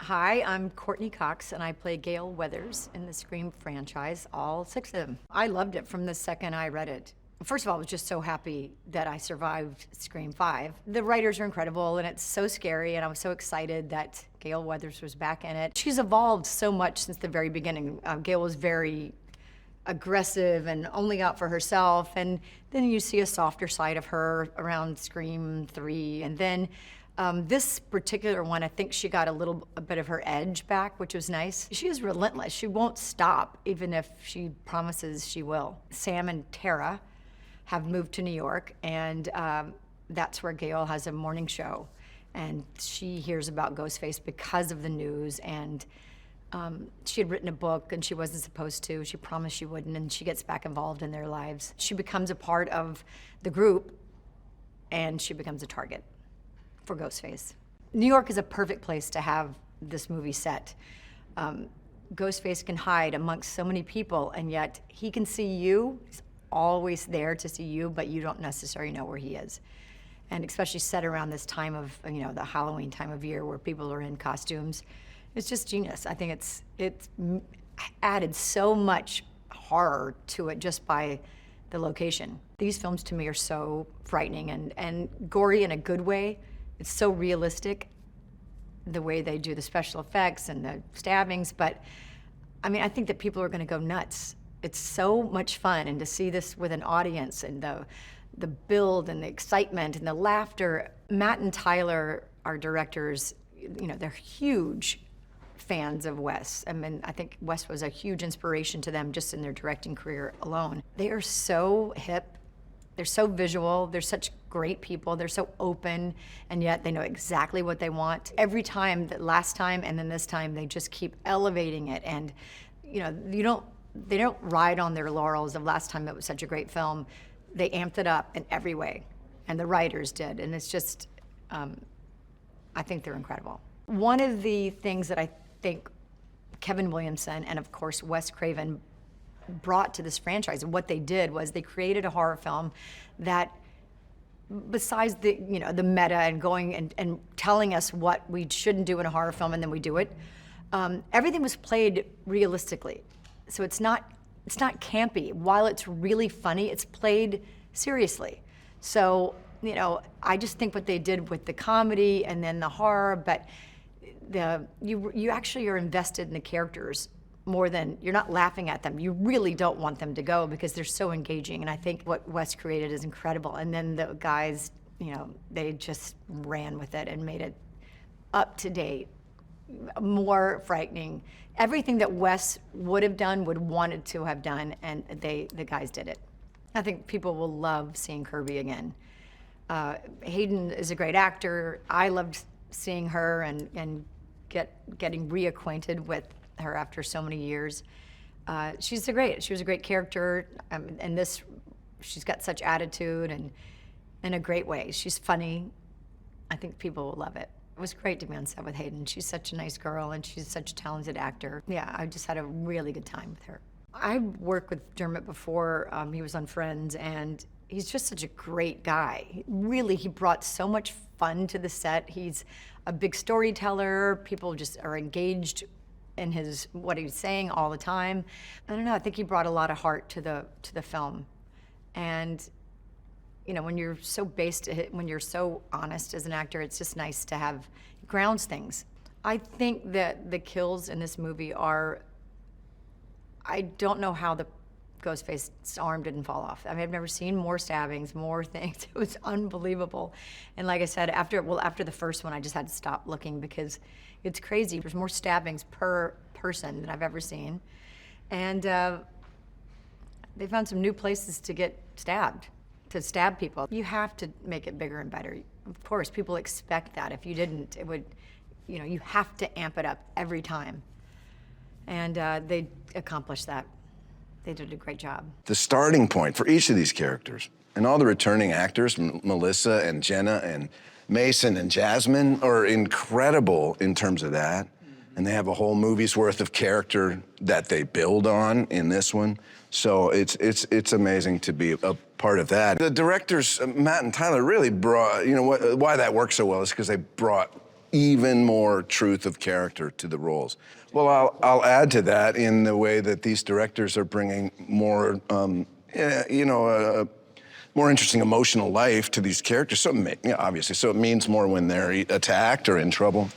Hi, I'm Courtney Cox, and I play Gale Weathers in the Scream franchise, all 6 of them. I loved it from the second I read it. First of all, I was just so happy that I survived Scream 5. The writers are incredible, and it's so scary, and I was so excited that Gale Weathers was back in it. She's evolved so much since the very beginning. Gale was very aggressive and only out for herself, and then you see a softer side of her around Scream 3, and then this particular one, I think she got a bit of her edge back, which was nice. She is relentless. She won't stop, even if she promises she will. Sam and Tara have moved to New York, and that's where Gale has a morning show. And she hears about Ghostface because of the news, and she had written a book, and she wasn't supposed to. She promised she wouldn't, and she gets back involved in their lives. She becomes a part of the group, and she becomes a target for Ghostface. New York is a perfect place to have this movie set. Ghostface can hide amongst so many people, and yet he can see you. He's always there to see you, but you don't necessarily know where he is. And especially set around this time of, the Halloween time of year where people are in costumes. It's just genius. I think it's added so much horror to it just by the location. These films to me are so frightening and gory in a good way. It's so realistic, the way they do the special effects and the stabbings, but I think that people are gonna go nuts. It's so much fun, and to see this with an audience and the build and the excitement and the laughter. Matt and Tyler, our directors, they're huge fans of Wes. I think Wes was a huge inspiration to them just in their directing career alone. They are so hip. They're so visual, they're such great people, they're so open, and yet they know exactly what they want. Every time, the last time and then this time, they just keep elevating it, and they don't ride on their laurels of last time it was such a great film. They amped it up in every way, and the writers did, and it's just, I think they're incredible. One of the things that I think Kevin Williamson and of course Wes Craven brought to this franchise, and what they did was they created a horror film that, besides the meta and going and telling us what we shouldn't do in a horror film and then we do it, everything was played realistically. So it's not campy. While it's really funny, it's played seriously. So I just think what they did with the comedy and then the horror, but you actually are invested in the characters more than, you're not laughing at them. You really don't want them to go because they're so engaging. And I think what Wes created is incredible. And then the guys, they just ran with it and made it up to date, more frightening. Everything that Wes would have done, wanted to have done, and the guys did it. I think people will love seeing Kirby again. Hayden is a great actor. I loved seeing her and getting reacquainted with her after so many years. She was a great character, and she's got such attitude and in a great way. She's funny. I think people will love it. It was great to be on set with Hayden. She's such a nice girl, and she's such a talented actor. Yeah, I just had a really good time with her. I worked with Dermot before. He was on Friends, and he's just such a great guy. He brought so much fun to the set. He's a big storyteller. People just are engaged in what he's saying all the time. I don't know, I think he brought a lot of heart to the film. And when you're so when you're so honest as an actor, it's just nice to have, grounds things. I think that the kills in this movie are, I don't know how the Ghostface's arm didn't fall off. I've never seen more stabbings, more things. It was unbelievable. And like I said, after the first one, I just had to stop looking because it's crazy. There's more stabbings per person than I've ever seen. And they found some new places to get stabbed, to stab people. You have to make it bigger and better. Of course, people expect that. If you didn't, it would, you have to amp it up every time. And they accomplished that. They did a great job. The starting point for each of these characters, and all the returning actors, Melissa and Jenna and Mason and Jasmine, are incredible in terms of that. And they have a whole movie's worth of character that they build on in this one. So it's amazing to be a part of that. The directors, Matt and Tyler, really brought, why that works so well is because they brought even more truth of character to the roles. Well, I'll add to that in the way that these directors are bringing more, more interesting emotional life to these characters. So, obviously, so it means more when they're attacked or in trouble,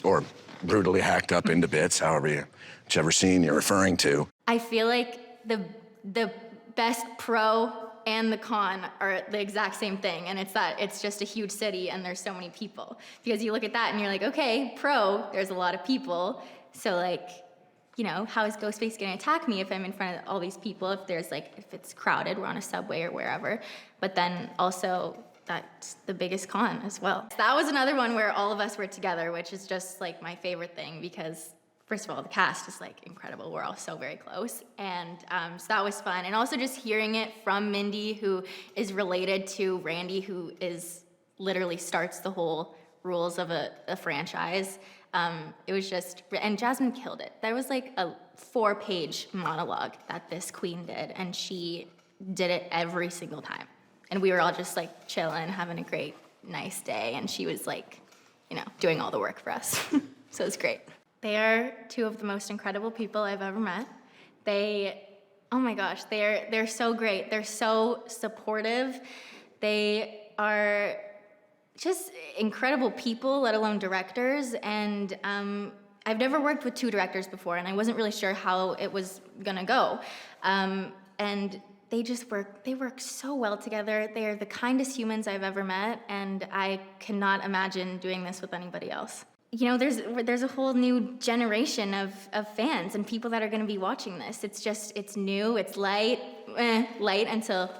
or brutally hacked up into bits, whichever scene you're referring to. I feel like the best pro and the con are the exact same thing, and it's that it's just a huge city and there's so many people. Because you look at that and you're like, okay, pro, there's a lot of people, so like, how is Ghostface gonna attack me if I'm in front of all these people, if it's crowded, we're on a subway or wherever. But then also, that's the biggest con as well. That was another one where all of us were together, which is just like my favorite thing, because first of all, the cast is like incredible. We're all so very close. And so that was fun. And also just hearing it from Mindy, who is related to Randy, who literally starts the whole rules of a franchise. It was just, and Jasmine killed it. That was like a 4-page monologue that this queen did, and she did it every single time. And we were all just like chilling, having a great, nice day, and she was like, doing all the work for us. So it was great. They are two of the most incredible people I've ever met. Oh my gosh, they're so great. They're so supportive. They are just incredible people, let alone directors. And I've never worked with 2 directors before, and I wasn't really sure how it was gonna go. And they work so well together. They are the kindest humans I've ever met, and I cannot imagine doing this with anybody else. There's a whole new generation of fans and people that are gonna be watching this. It's new, it's light until,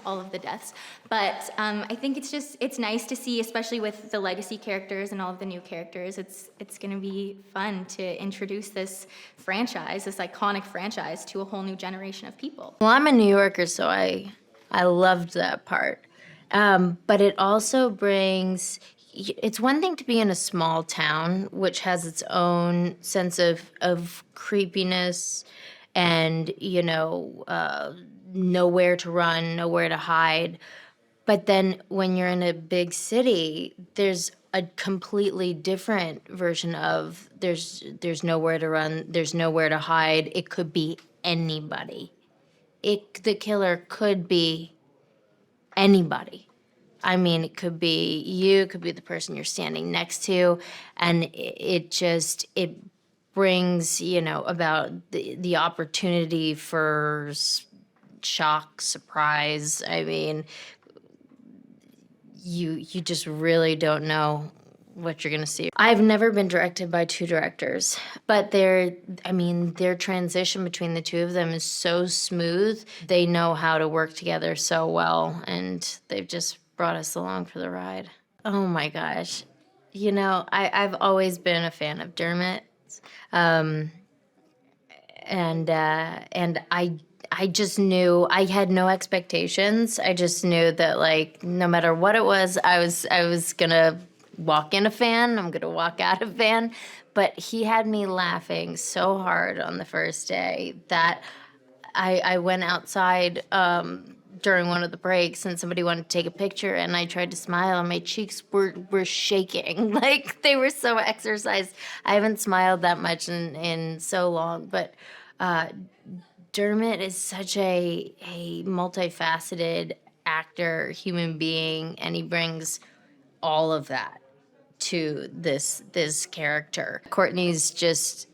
all of the deaths. But I think it's nice to see, especially with the legacy characters and all of the new characters, it's gonna be fun to introduce this franchise, this iconic franchise, to a whole new generation of people. Well, I'm a New Yorker, so I loved that part. But it also brings, it's one thing to be in a small town, which has its own sense of creepiness and, nowhere to run, nowhere to hide. But then when you're in a big city, there's a completely different version of there's nowhere to run, there's nowhere to hide. It could be anybody. The killer could be anybody. I mean, it could be you, it could be the person you're standing next to, and it brings, about the opportunity for shock, surprise. I mean, you just really don't know what you're gonna see. I've never been directed by 2 directors, but their transition between the 2 of them is so smooth. They know how to work together so well, and they've just brought us along for the ride. Oh my gosh. I've always been a fan of Dermot. And I just knew, I had no expectations. I just knew that no matter what it was, I was gonna walk in a fan, I'm gonna walk out a fan. But he had me laughing so hard on the first day that I went outside during one of the breaks and somebody wanted to take a picture, and I tried to smile and my cheeks were shaking. They were so exercised. I haven't smiled that much in so long, but Dermot is such a multifaceted actor, human being, and he brings all of that to this character. Courtney's just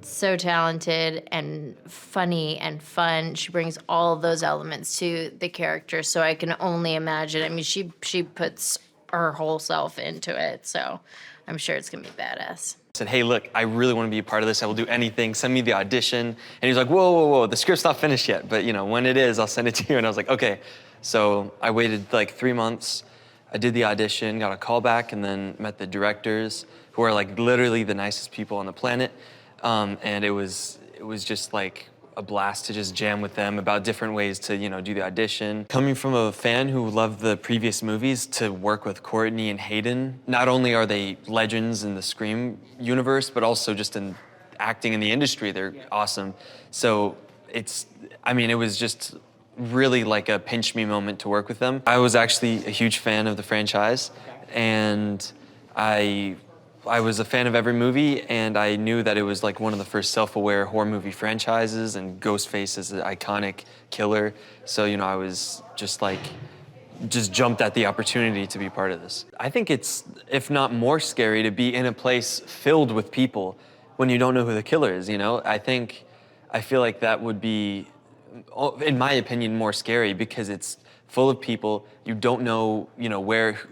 so talented and funny and fun. She brings all of those elements to the character, so I can only imagine. I mean, she puts her whole self into it, so I'm sure it's gonna be badass. I said, hey, look, I really want to be a part of this. I will do anything. Send me the audition. And he's like, whoa, the script's not finished yet, but when it is, I'll send it to you. And I was like, okay. So I waited 3 months. I did the audition, got a call back, and then met the directors, who are literally the nicest people on the planet. And it was just a blast to just jam with them about different ways to, do the audition. Coming from a fan who loved the previous movies to work with Courtney and Hayden, not only are they legends in the Scream universe, but also just in acting in the industry, they're awesome. So it was just really like a pinch me moment to work with them. I was actually a huge fan of the franchise, and I was a fan of every movie, and I knew that it was like one of the first self-aware horror movie franchises, and Ghostface is an iconic killer. So, I was just jumped at the opportunity to be part of this. I think it's, if not more scary, to be in a place filled with people when you don't know who the killer is, I feel like that would be, in my opinion, more scary because it's full of people. You don't know,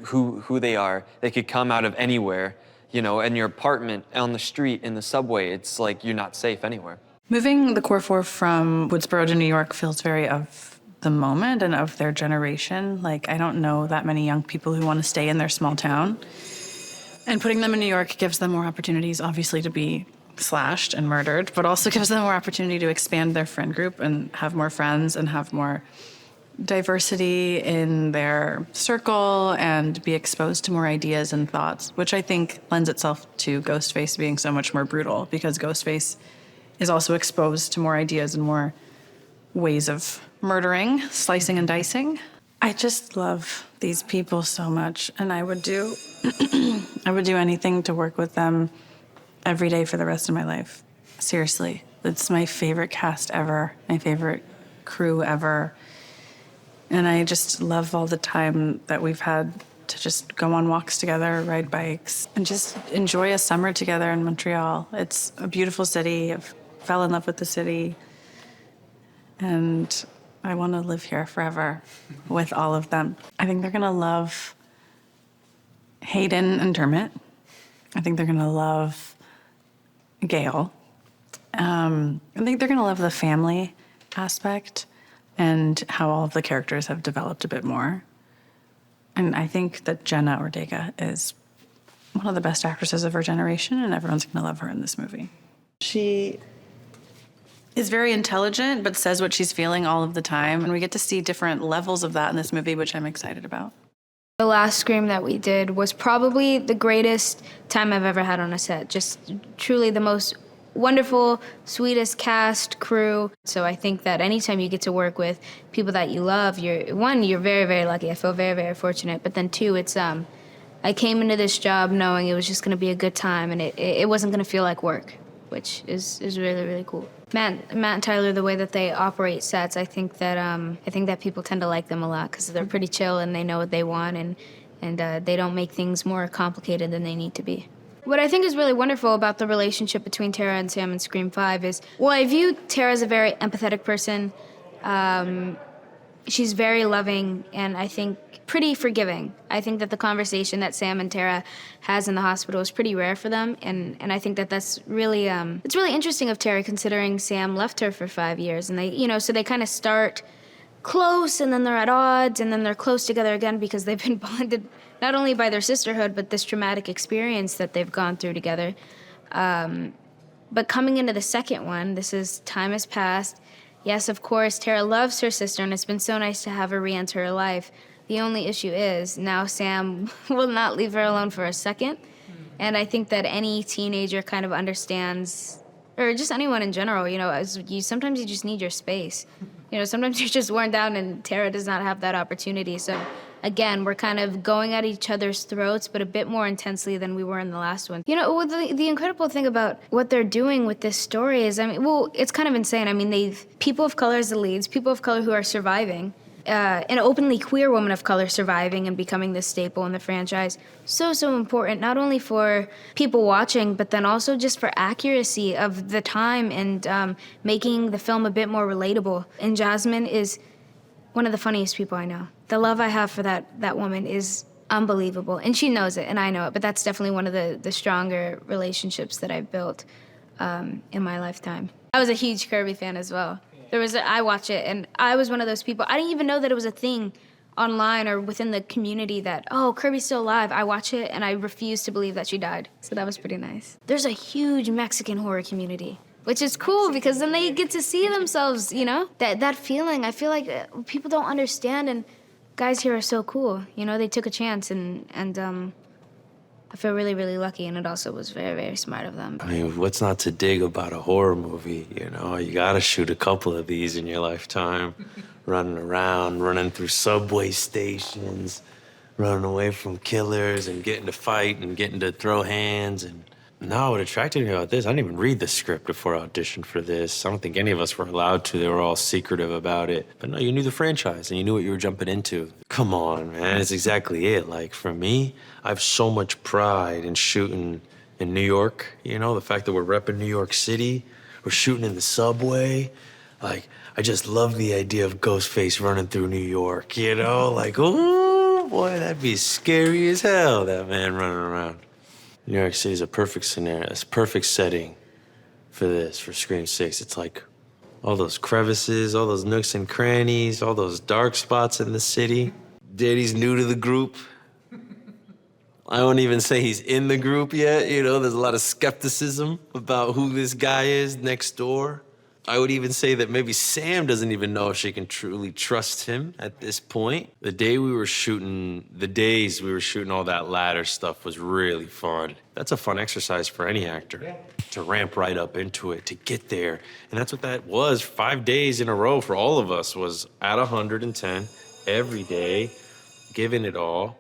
who they are. They could come out of anywhere, in your apartment, on the street, in the subway. It's like you're not safe anywhere. Moving the core four from Woodsboro to New York feels very of the moment and of their generation. Like, I don't know that many young people who want to stay in their small town. And putting them in New York gives them more opportunities, obviously, to be slashed and murdered, but also gives them more opportunity to expand their friend group and have more friends and have more diversity in their circle and be exposed to more ideas and thoughts, which I think lends itself to Ghostface being so much more brutal, because Ghostface is also exposed to more ideas and more ways of murdering, slicing and dicing. I just love these people so much, and I would do anything to work with them every day for the rest of my life. Seriously, it's my favorite cast ever, my favorite crew ever. And I just love all the time that we've had to just go on walks together, ride bikes, and just enjoy a summer together in Montreal. It's a beautiful city. I fell in love with the city. And I want to live here forever with all of them. I think they're going to love Hayden and Dermot. I think they're going to love Gale. I think they're going to love the family aspect and how all of the characters have developed a bit more. And I think that Jenna Ortega is one of the best actresses of her generation, and everyone's going to love her in this movie. She is very intelligent, but says what she's feeling all of the time. And we get to see different levels of that in this movie, which I'm excited about. The last Scream that we did was probably the greatest time I've ever had on a set. Just truly the most wonderful, sweetest cast, crew. So I think that anytime you get to work with people that you love, you're very, very lucky. I feel very, very fortunate. But then two, it's I came into this job knowing it was just going to be a good time, and it wasn't going to feel like work, which is really, really cool. Matt and Tyler, the way that they operate sets, I think that people tend to like them a lot because they're pretty chill and they know what they want, and they don't make things more complicated than they need to be. What I think is really wonderful about the relationship between Tara and Sam in Scream 5 is, well, I view Tara as a very empathetic person. She's very loving and I think pretty forgiving. I think that the conversation that Sam and Tara has in the hospital is pretty rare for them, and I think that that's really it's really interesting of Tara, considering Sam left her for 5 years, and so they kind of start close and then they're at odds and then they're close together again because they've been bonded not only by their sisterhood but this traumatic experience that they've gone through together. But coming into the second one, time has passed. Yes, of course, Tara loves her sister, and it's been so nice to have her re-enter her life. The only issue is now Sam will not leave her alone for a second. And I think that any teenager kind of understands, or just anyone in general, sometimes you just need your space. Sometimes you're just worn down, and Tara does not have that opportunity. So again, we're kind of going at each other's throats, but a bit more intensely than we were in the last one. The incredible thing about what they're doing with this story is, it's kind of insane. They've people of color as the leads, people of color who are surviving, an openly queer woman of color surviving and becoming this staple in the franchise. So important, not only for people watching, but then also just for accuracy of the time and making the film a bit more relatable. And Jasmine is one of the funniest people I know. The love I have for that woman is unbelievable. And she knows it, and I know it, but that's definitely one of the stronger relationships that I've built in my lifetime. I was a huge Kirby fan as well. I watch it, and I was one of those people. I didn't even know that it was a thing online or within the community that, oh, Kirby's still alive. I watch it, and I refuse to believe that she died. So that was pretty nice. There's a huge Mexican horror community. which is cool because then they get to see themselves, you know? That feeling, I feel like people don't understand, and guys here are so cool. You know, they took a chance, and I feel really, really lucky, and it also was very, very smart of them. I mean, what's not to dig about a horror movie, you know? You gotta shoot a couple of these in your lifetime. Running around, running through subway stations, running away from killers and getting to fight and getting to throw hands. And no, what attracted me about this, I didn't even read the script before I auditioned for this. I don't think any of us were allowed to. They were all secretive about it. But no, you knew the franchise and you knew what you were jumping into. Come on, man, it's exactly it. Like, for me, I have so much pride in shooting in New York. You know, the fact that we're repping New York City, we're shooting in the subway. Like, I just love the idea of Ghostface running through New York, you know? Like, oh, boy, that'd be scary as hell, that man running around. New York City's a perfect scenario, it's a perfect setting for this, for Scream 6. It's like all those crevices, all those nooks and crannies, all those dark spots in the city. Daddy's new to the group. I won't even say he's in the group yet, you know? There's a lot of skepticism about who this guy is next door. I would even say that maybe Sam doesn't even know if she can truly trust him at this point. The days we were shooting all that ladder stuff was really fun. That's a fun exercise for any actor, to ramp right up into it, to get there. And that's what that was. 5 days in a row for all of us was at 110 every day, giving it all.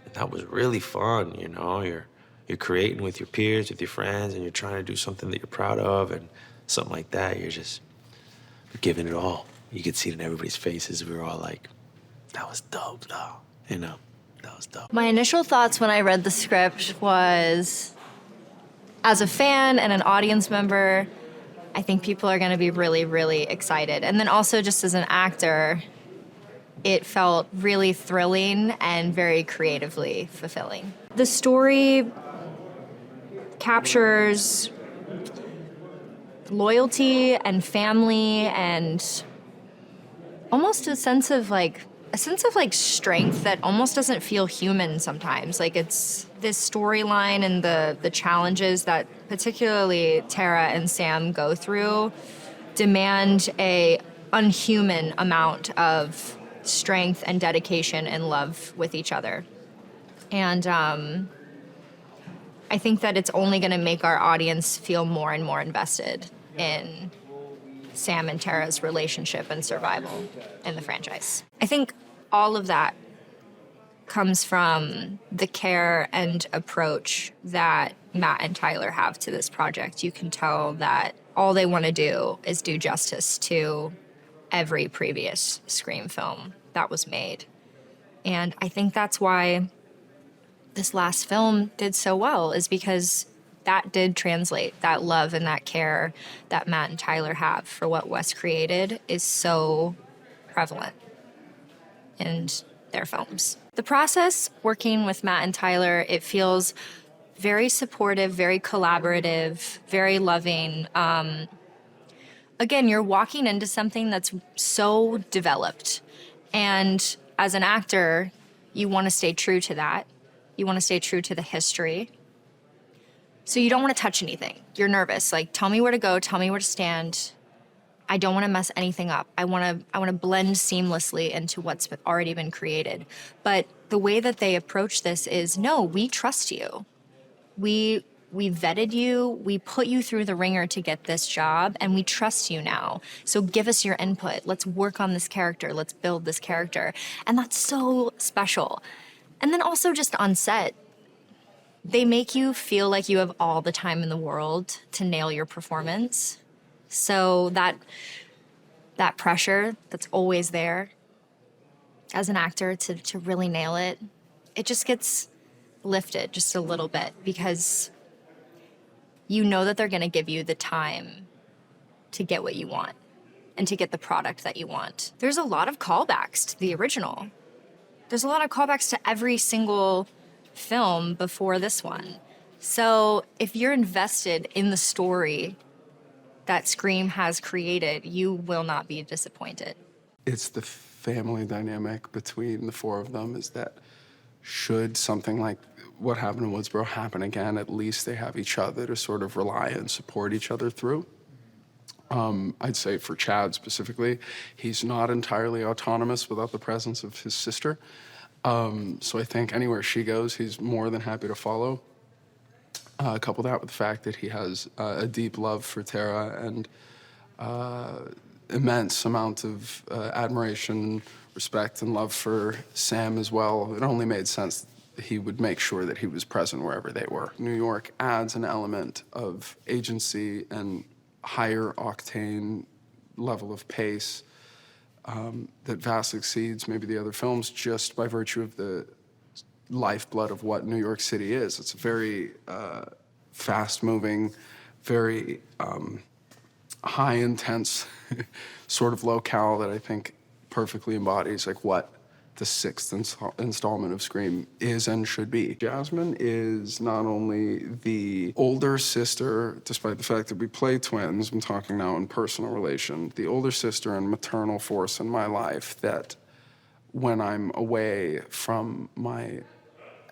And that was really fun, you know? You're creating with your peers, with your friends, and you're trying to do something that you're proud of, and something like that, you're giving it all. You could see it in everybody's faces. We were all like, that was dope, though. You know, that was dope. My initial thoughts when I read the script was, as a fan and an audience member, I think people are gonna be really, really excited. And then also just as an actor, it felt really thrilling and very creatively fulfilling. The story captures loyalty and family and almost a sense of strength that almost doesn't feel human sometimes. Like, it's this storyline and the challenges that particularly Tara and Sam go through demand a unhuman amount of strength and dedication and love with each other. And I think that it's only going to make our audience feel more and more invested in Sam and Tara's relationship and survival in the franchise. I think all of that comes from the care and approach that Matt and Tyler have to this project. You can tell that all they want to do is do justice to every previous Scream film that was made. And I think that's why this last film did so well, is because that did translate. That love and that care that Matt and Tyler have for what Wes created is so prevalent in their films. The process working with Matt and Tyler, it feels very supportive, very collaborative, very loving. Again, you're walking into something that's so developed. And as an actor, you want to stay true to that. You want to stay true to the history. So you don't want to touch anything. You're nervous. Like, tell me where to go, tell me where to stand. I don't want to mess anything up. I want to blend seamlessly into what's already been created. But the way that they approach this is, no, we trust you. We vetted you, we put you through the ringer to get this job, and we trust you now. So give us your input. Let's work on this character. Let's build this character. And that's so special. And then also just on set, they make you feel like you have all the time in the world to nail your performance. So that pressure that's always there as an actor to really nail it, it just gets lifted just a little bit, because you know that they're gonna give you the time to get what you want and to get the product that you want. There's a lot of callbacks to the original. There's a lot of callbacks to every single film before this one. So if you're invested in the story that Scream has created, you will not be disappointed. It's the family dynamic between the four of them, is that should something like what happened in Woodsboro happen again, at least they have each other to sort of rely and support each other through. I'd say for Chad specifically, he's not entirely autonomous without the presence of his sister. So I think anywhere she goes, he's more than happy to follow. Couple that with the fact that he has a deep love for Tara and immense amount of admiration, respect, and love for Sam as well. It only made sense that he would make sure that he was present wherever they were. New York adds an element of agency and higher octane level of pace that vastly exceeds maybe the other films just by virtue of the lifeblood of what New York City is. It's a very fast-moving, very high-intense sort of locale that I think perfectly embodies like what the sixth installment of Scream is and should be. Jasmine is not only the older sister, despite the fact that we play twins, I'm talking now in personal relation, the older sister and maternal force in my life that when I'm away from my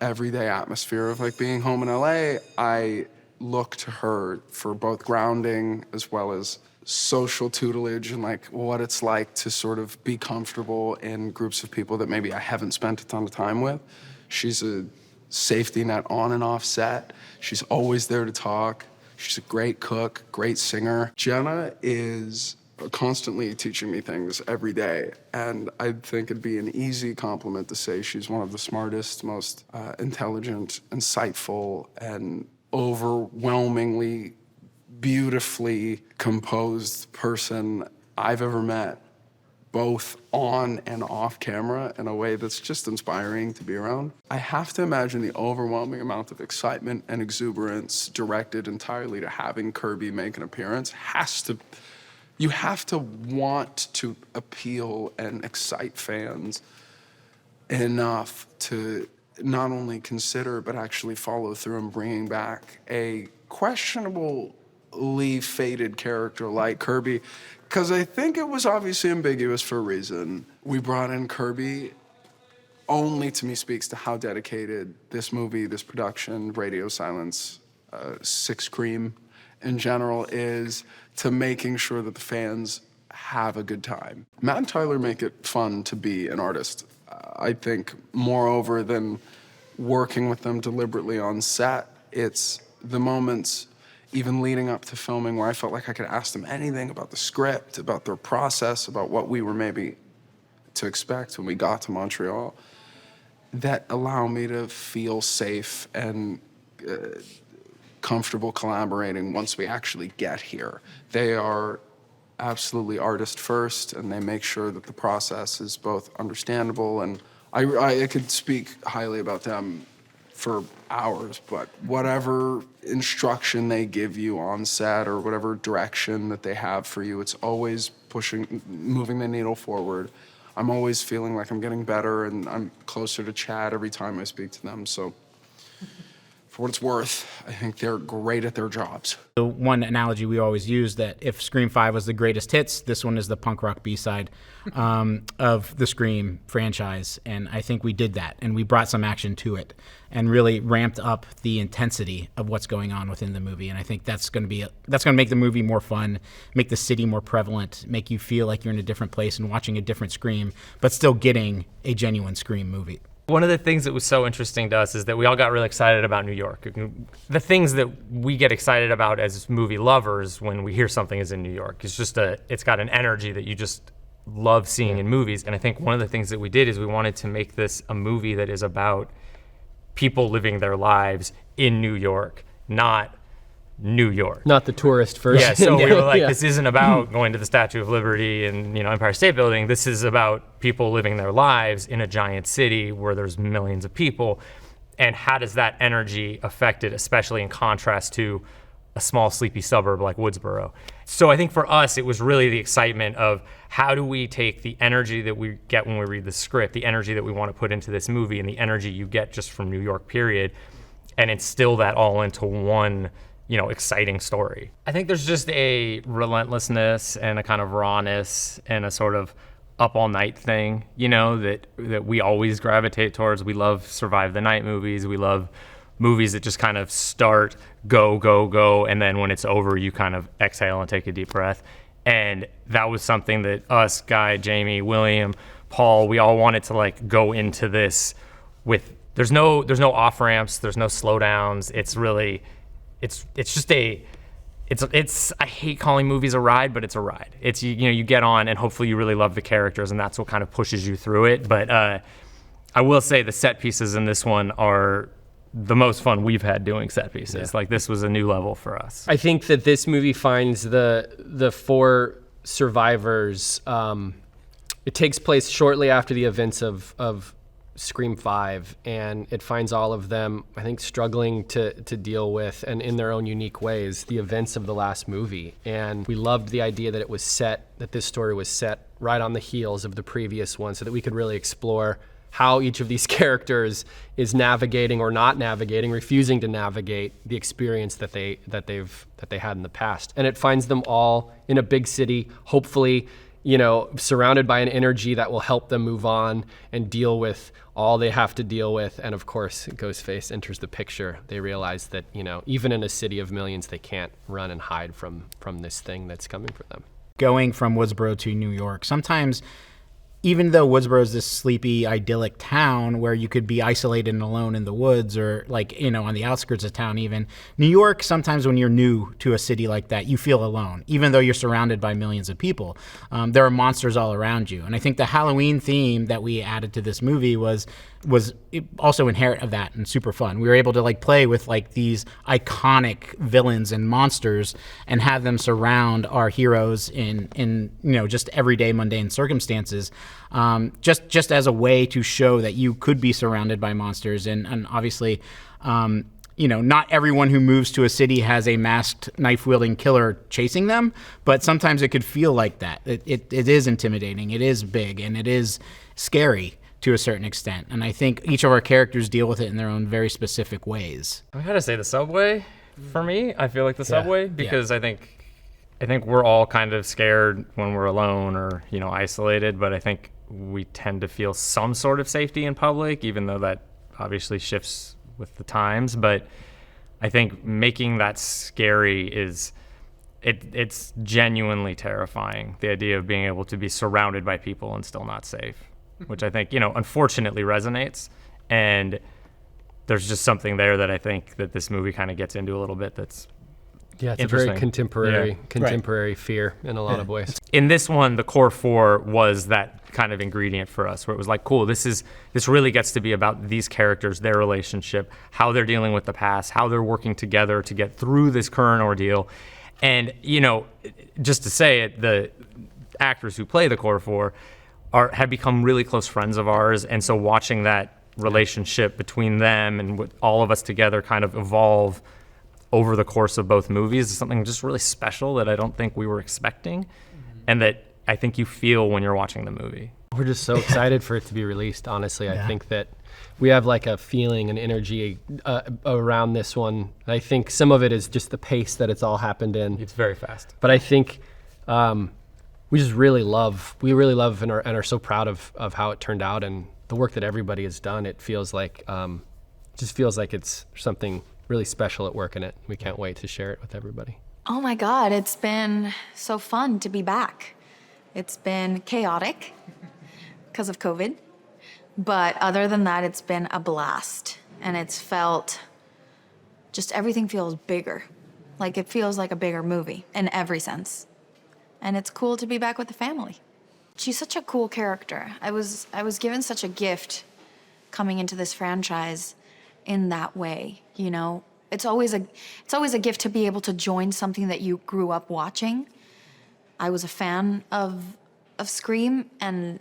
everyday atmosphere of like being home in LA, I look to her for both grounding as well as social tutelage and like what it's like to sort of be comfortable in groups of people that maybe I haven't spent a ton of time with. She's a safety net on and off set. She's always there to talk. She's a great cook, great singer. Jenna is constantly teaching me things every day, and I think it'd be an easy compliment to say she's one of the smartest, most intelligent, insightful, and overwhelmingly beautifully composed person I've ever met, both on and off camera, in a way that's just inspiring to be around. I have to imagine the overwhelming amount of excitement and exuberance directed entirely to having Kirby make an appearance you have to want to appeal and excite fans enough to not only consider but actually follow through in bringing back a questionably faded character like Kirby, because I think it was obviously ambiguous for a reason. We brought in Kirby only, to me, speaks to how dedicated this movie, this production, Radio Silence, Six Cream in general is to making sure that the fans have a good time. Matt and Tyler make it fun to be an artist. I think moreover than working with them deliberately on set, it's the moments even leading up to filming where I felt like I could ask them anything about the script, about their process, about what we were maybe to expect when we got to Montreal, that allow me to feel safe and comfortable collaborating once we actually get here. They are absolutely artist first, and they make sure that the process is both understandable, and I could speak highly about them for hours, but whatever instruction they give you on set or whatever direction that they have for you, it's always moving the needle forward. I'm always feeling like I'm getting better and I'm closer to Chad every time I speak to them, so for what it's worth, I think they're great at their jobs. The one analogy we always use that if Scream 5 was the greatest hits, this one is the punk rock B-side of the Scream franchise. And I think we did that, and we brought some action to it and really ramped up the intensity of what's going on within the movie. And I think that's going to make the movie more fun, make the city more prevalent, make you feel like you're in a different place and watching a different Scream, but still getting a genuine Scream movie. One of the things that was so interesting to us is that we all got really excited about New York. The things that we get excited about as movie lovers when we hear something is in New York. It's got an energy that you just love seeing in movies. And I think one of the things that we did is we wanted to make this a movie that is about people living their lives in New York, not New York. Not the tourist version. Yeah, so we were like, this isn't about going to the Statue of Liberty and Empire State Building. This is about people living their lives in a giant city where there's millions of people. And how does that energy affect it, especially in contrast to a small, sleepy suburb like Woodsboro? So I think for us, it was really the excitement of how do we take the energy that we get when we read the script, the energy that we want to put into this movie, and the energy you get just from New York, period, and instill that all into one exciting story. I think there's just a relentlessness and a kind of rawness and a sort of up all night thing, that we always gravitate towards. We love survive the night movies. We love movies that just kind of start, go, go, go, and then when it's over, you kind of exhale and take a deep breath. And that was something that us, Guy, Jamie, William, Paul, we all wanted to like go into this with. There's no off ramps. There's no slowdowns. It's really, it's just it's. I hate calling movies a ride, but it's a ride. It's you get on and hopefully you really love the characters, and that's what kind of pushes you through it. But I will say the set pieces in this one are the most fun we've had doing set pieces. Like this was a new level for us. I think that this movie finds the four survivors. It takes place shortly after the events of Scream 5, and it finds all of them, I think, struggling to deal with, and in their own unique ways, the events of the last movie. And we loved the idea that that this story was set right on the heels of the previous one, so that we could really explore how each of these characters is navigating or not navigating, refusing to navigate the experience that they had in the past. And it finds them all in a big city, hopefully, surrounded by an energy that will help them move on and deal with all they have to deal with. And of course, Ghostface enters the picture. They realize that, even in a city of millions, they can't run and hide from this thing that's coming for them. Going from Woodsboro to New York, sometimes, even though Woodsboro is this sleepy, idyllic town where you could be isolated and alone in the woods or on the outskirts of town even, New York, sometimes when you're new to a city like that, you feel alone, even though you're surrounded by millions of people. There are monsters all around you. And I think the Halloween theme that we added to this movie was also inherent of that and super fun. We were able to play with these iconic villains and monsters and have them surround our heroes in just everyday mundane circumstances, just as a way to show that you could be surrounded by monsters. And obviously, not everyone who moves to a city has a masked knife-wielding killer chasing them, but sometimes it could feel like that. It is intimidating, it is big, and it is scary to a certain extent. And I think each of our characters deal with it in their own very specific ways. I gotta say the subway for me. I feel like the subway because I think we're all kind of scared when we're alone or isolated, but I think we tend to feel some sort of safety in public, even though that obviously shifts with the times. But I think making that scary it's genuinely terrifying. The idea of being able to be surrounded by people and still not safe, which I think, unfortunately resonates. And there's just something there that I think that this movie kind of gets into a little bit that's it's a very contemporary fear in a lot of ways. In this one, the core four was that kind of ingredient for us, where it was like, cool, this really gets to be about these characters, their relationship, how they're dealing with the past, how they're working together to get through this current ordeal. And, just to say it, the actors who play the core four have become really close friends of ours. And so watching that relationship between them and with all of us together kind of evolve over the course of both movies is something just really special that I don't think we were expecting, and that I think you feel when you're watching the movie. We're just so excited for it to be released, honestly. I think that we have a feeling and energy around this one. I think some of it is just the pace that it's all happened in. It's very fast. But I think we really love and are so proud of how it turned out and the work that everybody has done. It feels like it's something really special at work in it. We can't wait to share it with everybody. Oh my God, it's been so fun to be back. It's been chaotic because of COVID, but other than that, it's been a blast. And it's felt, just everything feels bigger. It feels like a bigger movie in every sense. And it's cool to be back with the family. She's such a cool character. I was given such a gift coming into this franchise in that way, It's always a gift to be able to join something that you grew up watching. I was a fan of Scream, and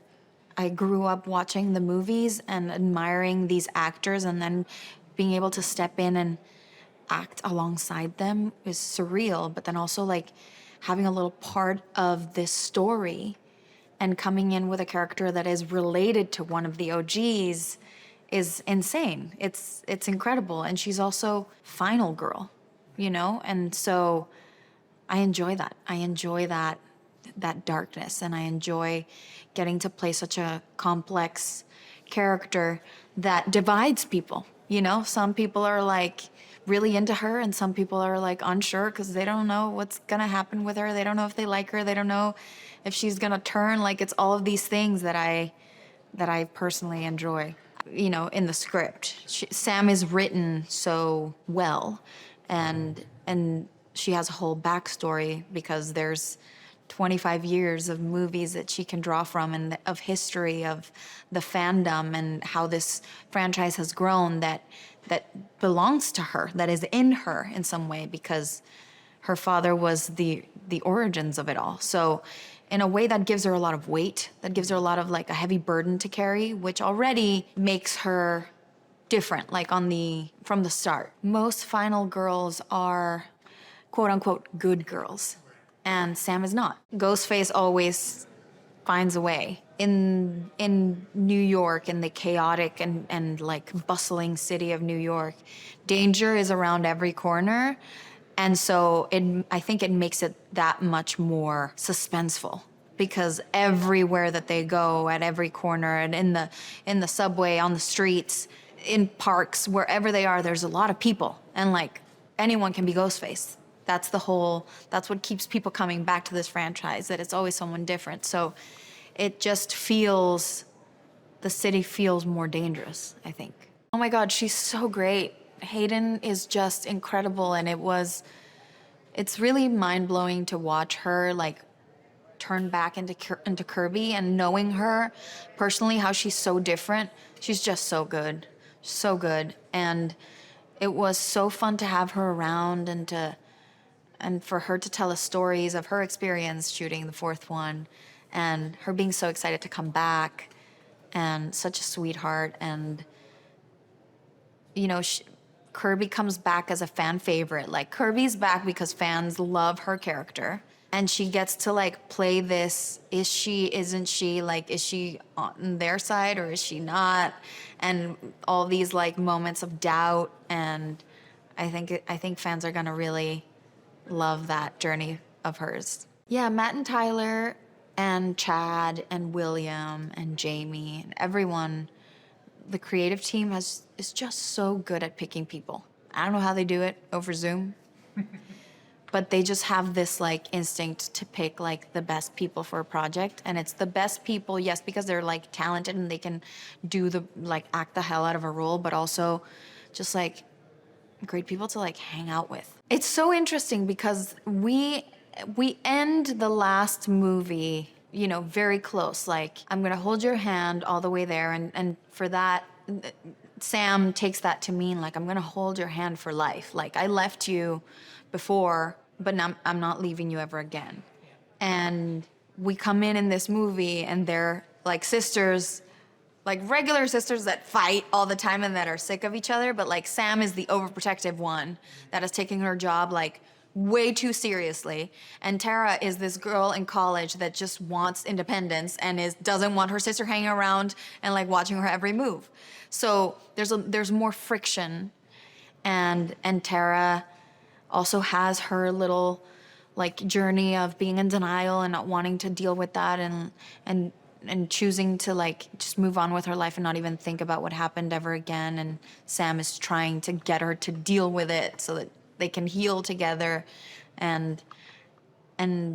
I grew up watching the movies and admiring these actors, and then being able to step in and act alongside them is surreal, but then also having a little part of this story and coming in with a character that is related to one of the OGs is insane. It's incredible. And she's also final girl, And so I enjoy that. I enjoy that darkness, and I enjoy getting to play such a complex character that divides people. Some people are really into her, and some people are like unsure because they don't know what's gonna happen with her. They don't know if they like her. They don't know if she's gonna turn. Like, it's all of these things that I personally enjoy. You know, in the script, Sam is written so well, and she has a whole backstory because there's 25 years of movies that she can draw from, and of history of the fandom and how this franchise has grown that belongs to her, that is in her in some way, because her father was the origins of it all. So in a way that gives her a lot of weight, that gives her a lot of like a heavy burden to carry, which already makes her different, like from the start. Most final girls are quote unquote good girls, and Sam is not. Ghostface always finds a way. In New York, in the chaotic and like bustling city of New York, danger is around every corner. And so I think it makes it that much more suspenseful, because everywhere that they go, at every corner, and in the subway, on the streets, in parks, wherever they are, there's a lot of people, and like anyone can be Ghostface. That's what keeps people coming back to this franchise, that it's always someone different. So it just the city feels more dangerous, I think. Oh my God, she's so great. Hayden is just incredible, and it's really mind-blowing to watch her like turn back into Kirby, and knowing her personally, how she's so different. She's just so good, and it was so fun to have her around, and for her to tell us stories of her experience shooting the fourth one, and her being so excited to come back, and such a sweetheart. And you know, Kirby comes back as a fan favorite. Like, Kirby's back because fans love her character. And she gets to like play this, is she, isn't she, like, is she on their side or is she not? And all these like moments of doubt. And I think fans are gonna really love that journey of hers. Yeah, Matt and Tyler and Chad and William and Jamie and everyone, the creative team is just so good at picking people. I don't know how they do it over Zoom, but they just have this like instinct to pick like the best people for a project. And it's the best people, yes, because they're like talented and they can act the hell out of a role, but also just like great people to like hang out with. It's so interesting because we end the last movie, you know, very close. Like, I'm gonna hold your hand all the way there, and for that, Sam takes that to mean like, I'm gonna hold your hand for life. Like, I left you before, but now I'm not leaving you ever again. And we come in this movie, and they're like sisters, like regular sisters that fight all the time and that are sick of each other, but like Sam is the overprotective one that is taking her job like way too seriously. And Tara is this girl in college that just wants independence and doesn't want her sister hanging around and like watching her every move. So there's more friction, and Tara also has her little like journey of being in denial and not wanting to deal with that, and choosing to like just move on with her life and not even think about what happened ever again. And Sam is trying to get her to deal with it so that they can heal together. And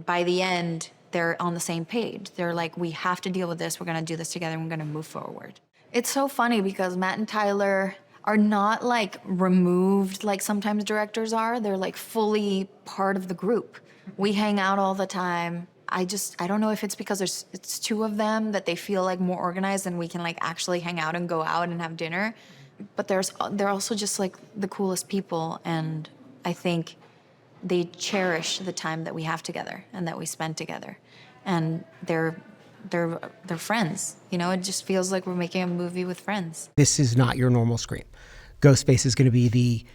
by the end, they're on the same page. They're like, we have to deal with this. We're gonna do this together, and we're gonna move forward. It's so funny because Matt and Tyler are not like removed like sometimes directors are. They're like fully part of the group. We hang out all the time. I don't know if it's because it's two of them that they feel like more organized and we can like actually hang out and go out and have dinner. But they're also just like the coolest people, and I think they cherish the time that we have together and that we spend together. And they're friends. You know, it just feels like we're making a movie with friends. This is not your normal Scream. Ghostface is going to be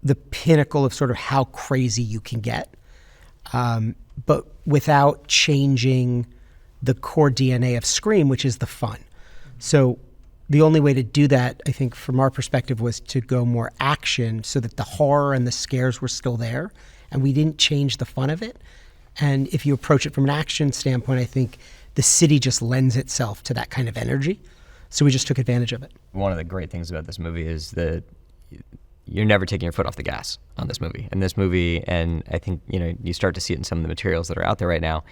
the pinnacle of sort of how crazy you can get. But without changing the core DNA of Scream, which is the fun. So the only way to do that, I think, from our perspective, was to go more action so that the horror and the scares were still there, and we didn't change the fun of it. And if you approach it from an action standpoint, I think the city just lends itself to that kind of energy. So we just took advantage of it. One of the great things about this movie is that you're never taking your foot off the gas on this movie. And this movie, and I think, you start to see it in some of the materials that are out there right now,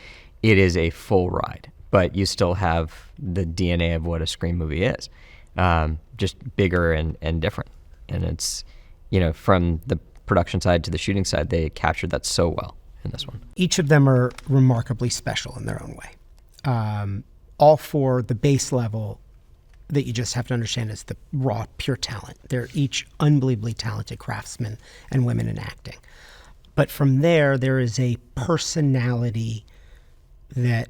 it is a full ride, but you still have the DNA of what a Scream movie is, just bigger and different. And it's, from the production side to the shooting side, they captured that so well in this one. Each of them are remarkably special in their own way. All for the base level that you just have to understand is the raw, pure talent. They're each unbelievably talented craftsmen and women in acting. But from there is a personality that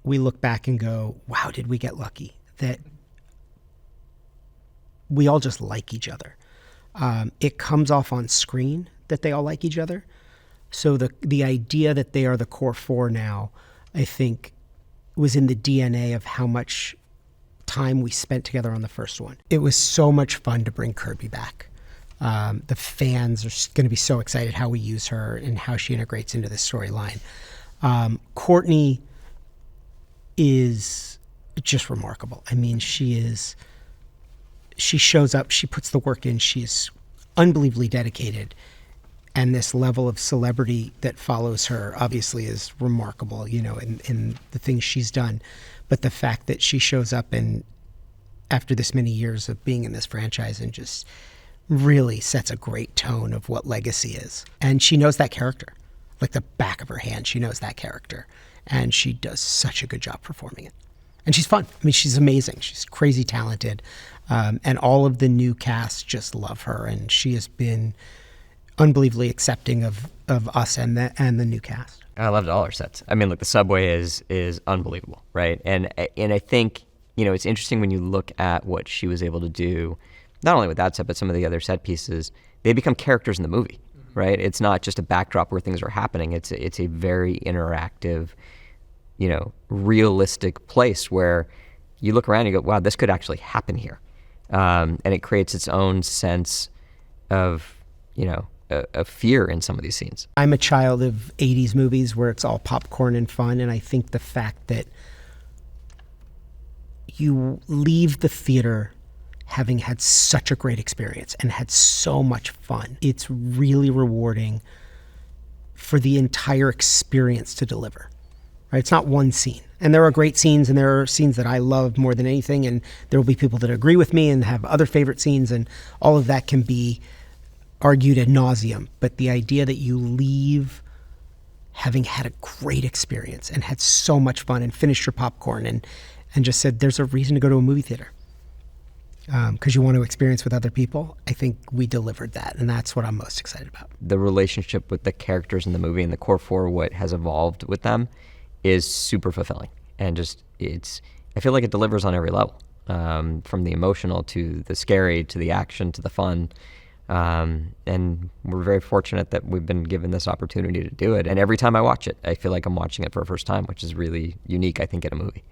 we look back and go, wow, did we get lucky? That we all just like each other. It comes off on screen that they all like each other. So the idea that they are the core four now, I think, was in the DNA of how much time we spent together on the first one. It was so much fun to bring Kirby back. The fans are going to be so excited how we use her and how she integrates into this storyline. Courtney is just remarkable. I mean, she shows up, she puts the work in, she's unbelievably dedicated. And this level of celebrity that follows her obviously is remarkable, in the things she's done. But the fact that she shows up and after this many years of being in this franchise and just really sets a great tone of what legacy is. And she knows that character. Like the back of her hand, she knows that character. And she does such a good job performing it. And she's fun. I mean, she's amazing. She's crazy talented. And all of the new cast just love her. And she has been unbelievably accepting of us and the new cast. I loved all our sets. I mean, look, the subway is unbelievable, right? And I think, it's interesting when you look at what she was able to do, not only with that set, but some of the other set pieces, they become characters in the movie, right? It's not just a backdrop where things are happening. It's a very interactive, realistic place where you look around and you go, wow, this could actually happen here. And it creates its own sense of, a fear in some of these scenes. I'm a child of 80s movies where it's all popcorn and fun, and I think the fact that you leave the theater having had such a great experience and had so much fun, it's really rewarding for the entire experience to deliver. Right? It's not one scene. And there are great scenes, and there are scenes that I love more than anything, and there will be people that agree with me and have other favorite scenes, and all of that can be argued ad nauseum. But the idea that you leave having had a great experience and had so much fun and finished your popcorn and just said, there's a reason to go to a movie theater because you want to experience with other people, I think we delivered that, and that's what I'm most excited about. The relationship with the characters in the movie and the core four, what has evolved with them, is super fulfilling. And just, I feel like it delivers on every level, from the emotional to the scary to the action to the fun. And we're very fortunate that we've been given this opportunity to do it. And every time I watch it, I feel like I'm watching it for the first time, which is really unique, I think, in a movie.